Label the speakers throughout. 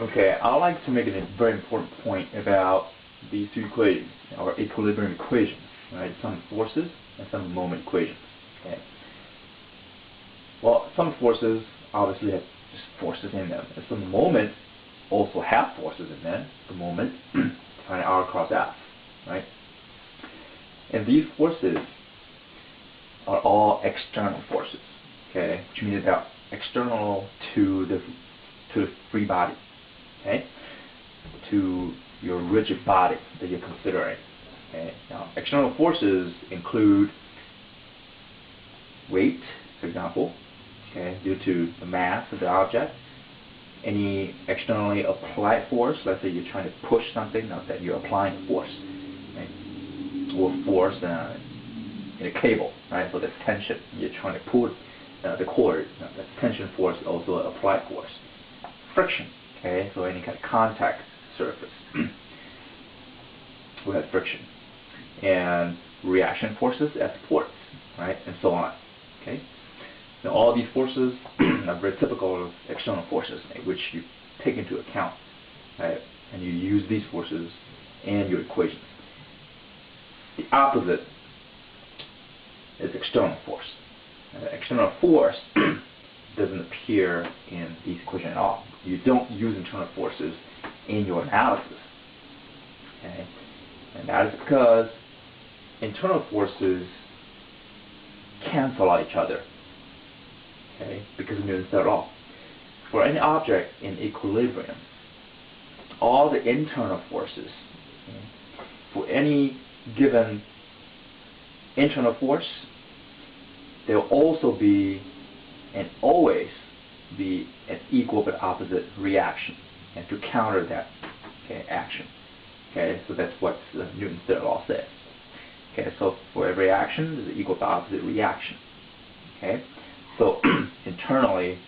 Speaker 1: Okay, I'd like to make a very important point about these two equations, or equilibrium equations, right? Some forces and some moment equations. Okay. Well, some forces obviously have just forces in them, and some moments also have forces in them. The moment defined R cross F, right? And these forces are all external forces, okay, which means they're external to the free body, okay, to your rigid body that you're considering. Okay. Now, external forces include weight, for example, okay, due to the mass of the object. Any externally applied force, let's say you're trying to push something, now that you're applying force, okay, or force in a cable, right? So there's tension. You're trying to pull the cord. That's tension force, also applied force. Friction, okay, so any kind of contact surface will have friction, and reaction forces at supports, right, and so on. Okay. Now all these forces are very typical of external forces, right, which you take into account, right, and you use these forces in your equations. The opposite is external force. External force doesn't appear in these equations at all. You don't use internal forces in your analysis. Okay? And that is because internal forces cancel out each other. Okay? Because of Newton's third law. For any object in equilibrium, all the internal forces, okay, for any given internal force, there will also be and always be an equal but opposite reaction, and to counter that, okay, action. Okay, so that's what Newton's third law says. Okay, so for every action, there's an equal but opposite reaction. Okay, so internally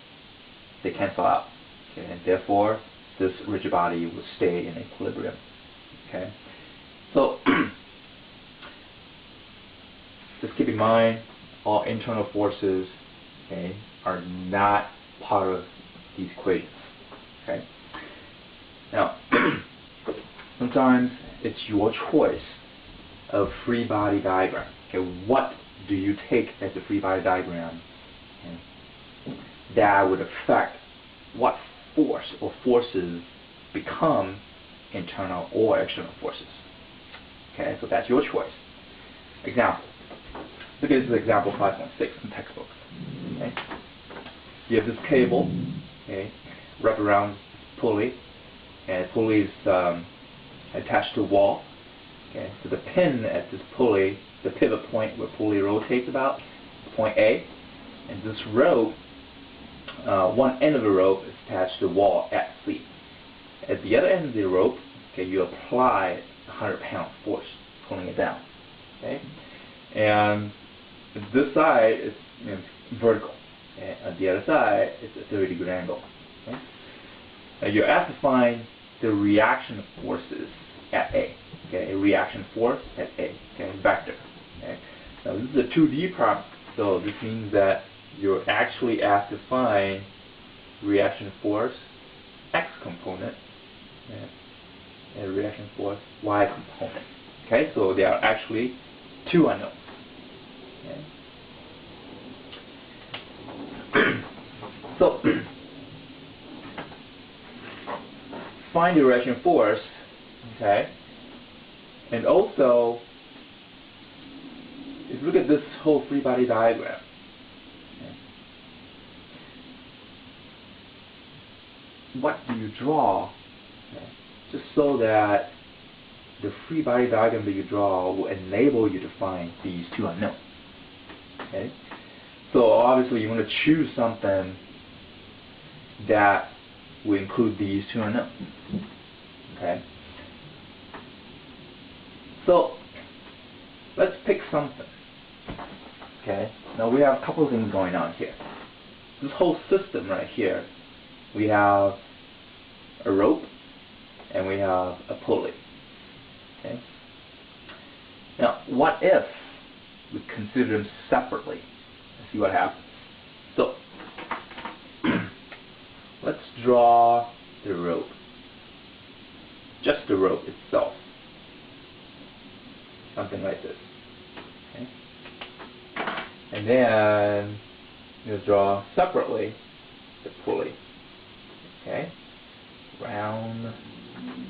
Speaker 1: they cancel out. Okay, and therefore this rigid body will stay in equilibrium. Okay, so just keep in mind, all internal forces, okay, are not part of these equations. Okay. Now, sometimes it's your choice of free body diagram. Okay, what do you take as a free body diagram, okay, that would affect what force or forces become internal or external forces? Okay, so that's your choice. Example. Look at this example 5.6 in textbooks. Okay. You have this cable, okay, wrapped around pulley, and the pulley is attached to a wall. Okay. So the pin at this pulley, the pivot point where pulley rotates about, point A, and this rope, one end of the rope is attached to the wall at C. At the other end of the rope, okay, you apply 100-pound force, pulling it down. Okay, and this side is vertical, okay? On the other side it's a 30-degree angle. Okay? Now you're asked to find the reaction forces at A. Okay, a reaction force at A. Okay, vector. Okay? Now this is a 2D problem, so this means that you're actually asked to find reaction force X component, okay, and reaction force Y component. Okay, so there are actually two unknowns. Okay. So find the reaction force, okay, and also if you look at this whole free body diagram, okay, what do you draw, okay, just so that the free body diagram that you draw will enable you to find these two unknowns. Okay? So obviously you want to choose something that will include these two unknowns. Okay? So let's pick something. Okay? Now we have a couple of things going on here. This whole system right here, we have a rope and we have a pulley. Okay? Now, what if we consider them separately? Let's see what happens. So, let's draw the rope. rope itself. Something like this. Okay. And then you draw separately the pulley. Okay. Round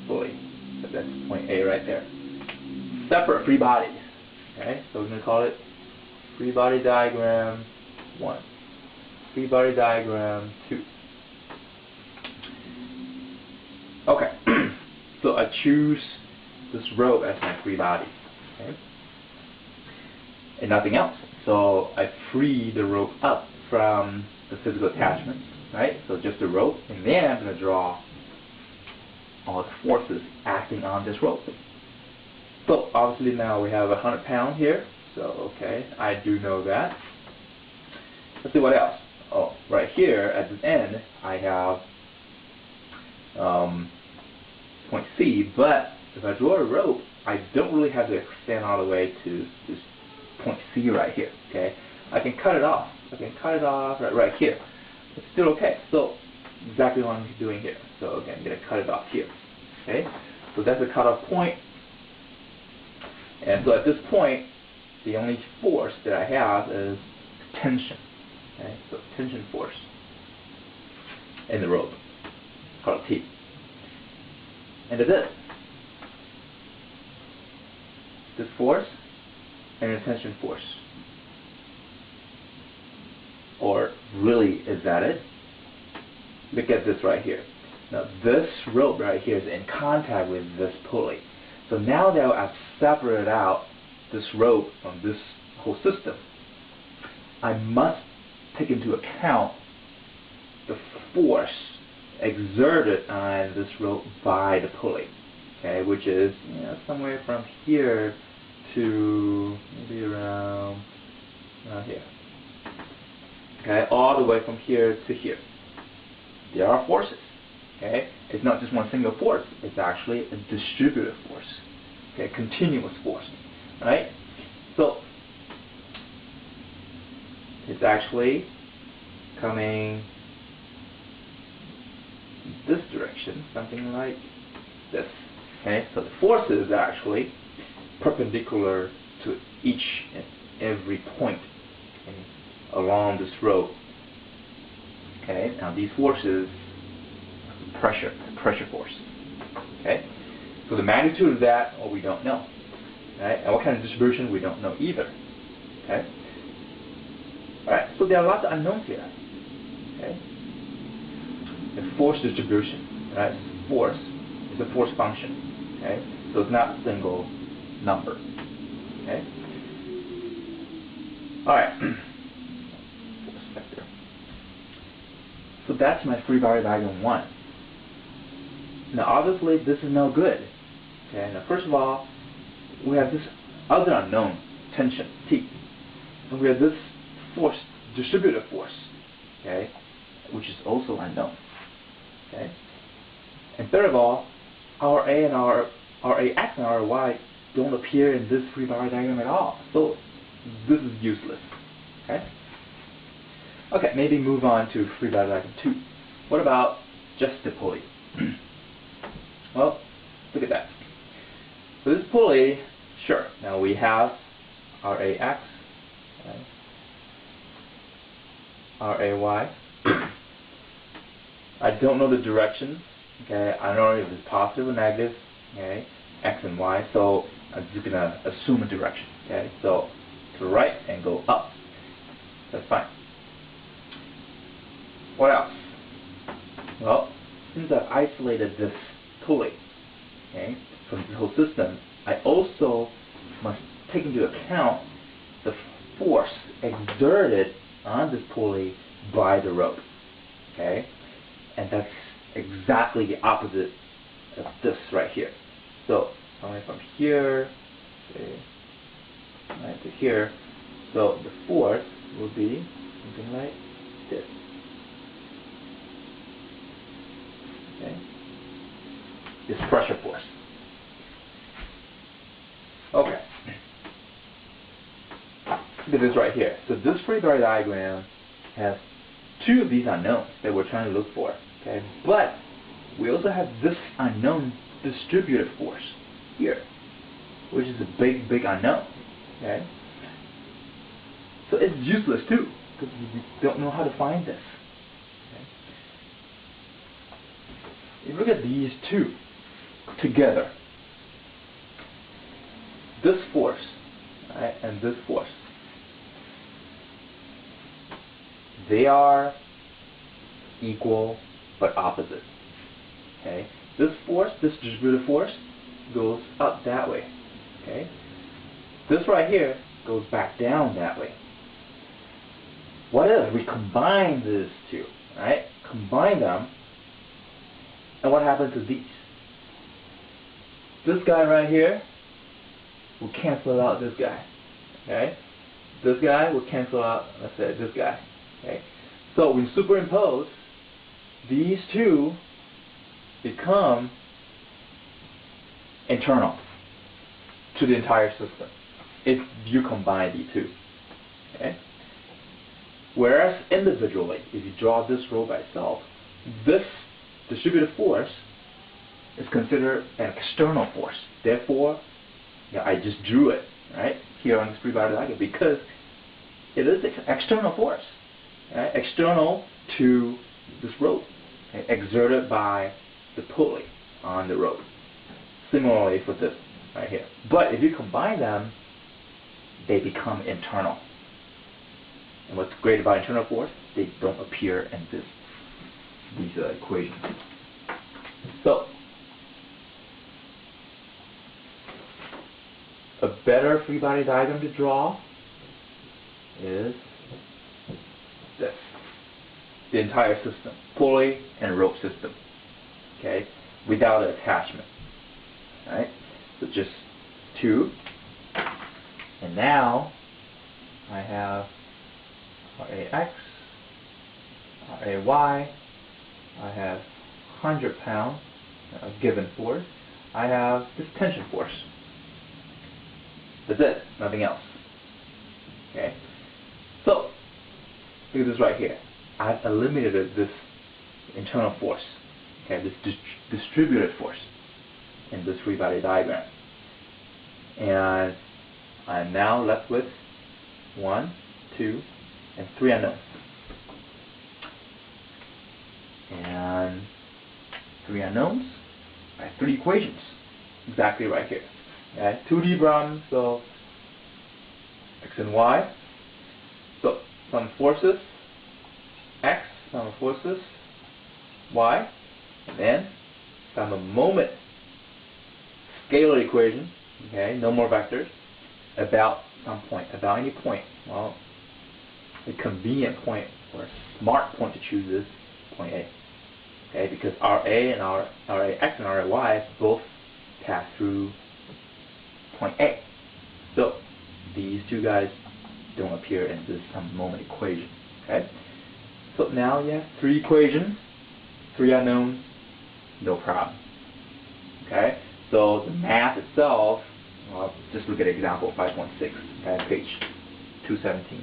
Speaker 1: pulley. So that's point A right there. Separate free bodies. Okay. So we're going to call it free body diagram 1. Free body diagram 2. Okay. So I choose this rope as my free body. Okay. And nothing else. So I free the rope up from the physical attachment, right? So just the rope, and then I'm going to draw all the forces acting on this rope. So obviously now we have 100 pounds here. So okay, I do know that. Let's see what else. Oh, right here at this end I have point C, but if I draw a rope, I don't really have to extend all the way to this point C right here. Okay, I can cut it off. I can cut it off right here. It's still okay. So exactly what I'm doing here. So again, I'm going to cut it off here. Okay, so that's the cutoff point. And so at this point, the only force that I have is tension. Okay, so tension force in the rope, called T. And it is. This force and a tension force. Or really, is that it? Look at this right here. Now this rope right here is in contact with this pulley. So now that I've separated out this rope from this whole system, I must take into account the force exerted on this rope by the pulley, okay, which is somewhere from here to maybe around here, okay, all the way from here to here. There are forces, okay. It's not just one single force. It's actually a distributive force, okay, continuous force, right? So it's actually coming this direction, something like this. Okay, so the forces are actually perpendicular to each and every point along this rope. Okay, now these forces, pressure force. Okay, so the magnitude of that, we don't know. Right, and what kind of distribution, we don't know either. Okay. All right, so there are lots of unknowns here. Okay. The force distribution, right? Force is a force function. Okay, so it's not a single number. Okay. All right. Force vector. So that's my free body diagram 1. Now, obviously, this is no good. Okay. Now, first of all, we have this other unknown, tension, T, and we have this force, distributive force, okay, which is also unknown. Okay, and third of all, our A and our X and our Y don't appear in this free body diagram at all. So this is useless. Okay. Okay, maybe move on to free body diagram 2. What about just the pulley? Well, look at that. So this pulley, sure. Now we have our AX, okay, our AY. I don't know the directions. Okay, I don't know if it's positive or negative. Okay, X and Y. So I'm just gonna assume a direction. Okay, so to the right and go up. That's fine. What else? Well, since I've isolated this pulley, okay, from the whole system, I also must take into account the force exerted on this pulley by the rope. Okay, and that's exactly the opposite of this right here. So coming from here, okay, right to here, so the force will be something like this. Okay, it's pressure force. Okay. Look at this right here. So this free body diagram has 2 of these unknowns that we're trying to look for. Okay, but we also have this unknown distributed force here, which is a big, big unknown. Okay? So it's useless too, because we don't know how to find this. Okay? If you look at these two together, this force, right, and this force, they are equal but opposite. Okay? This force, this distributed force, goes up that way. Okay? This right here goes back down that way. What if we combine these two? Right? Combine them, and what happens to these? This guy right here will cancel out this guy. Okay? This guy will cancel out, let's say, this guy. Okay? So when superimpose, these two become internal to the entire system if you combine the two. Okay? Whereas individually, if you draw this row by itself, this distributed force is considered an external force. Therefore, I just drew it right here on this free body diagram because it is external force, right? External to this rope, okay? Exerted by the pulley on the rope. Similarly for this right here. But if you combine them, they become internal. And what's great about internal force? They don't appear in these equations. So, a better free body diagram to draw is this. The entire system. Pulley and rope system. Okay? Without an attachment. Right? So just two. And now I have RAX, RAY, I have 100 pound given force. I have this tension force. That's it, nothing else. Okay? So, look at this right here. I've eliminated this internal force, okay, this distributed force in this free body diagram. And I'm now left with 1, 2, and 3 unknowns. And 3 unknowns, I have 3 equations, exactly right here. Okay? 2D problem, so x and y. So some forces, x, some forces, y, and then some moment scalar equation, okay, no more vectors, about some point, about any point. Well, the convenient point or a smart point to choose is point A. Okay, because RA and RAX and RAY both pass through point A. So these two guys don't appear in this some moment equation. Okay? So now you have 3 equations, 3 unknowns, no problem. Okay? So the math itself, well, just look at example 5.6, okay, page 217.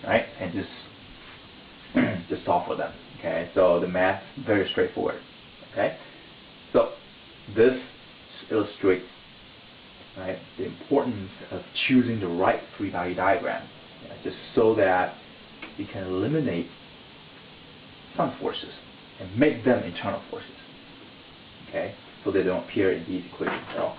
Speaker 1: Right? And just solve for them. Okay? So the math is very straightforward. Okay? So this illustrates, right, the importance of choosing the right free body diagram, just so that you can eliminate some forces and make them internal forces. Okay? So they don't appear in these equations at all.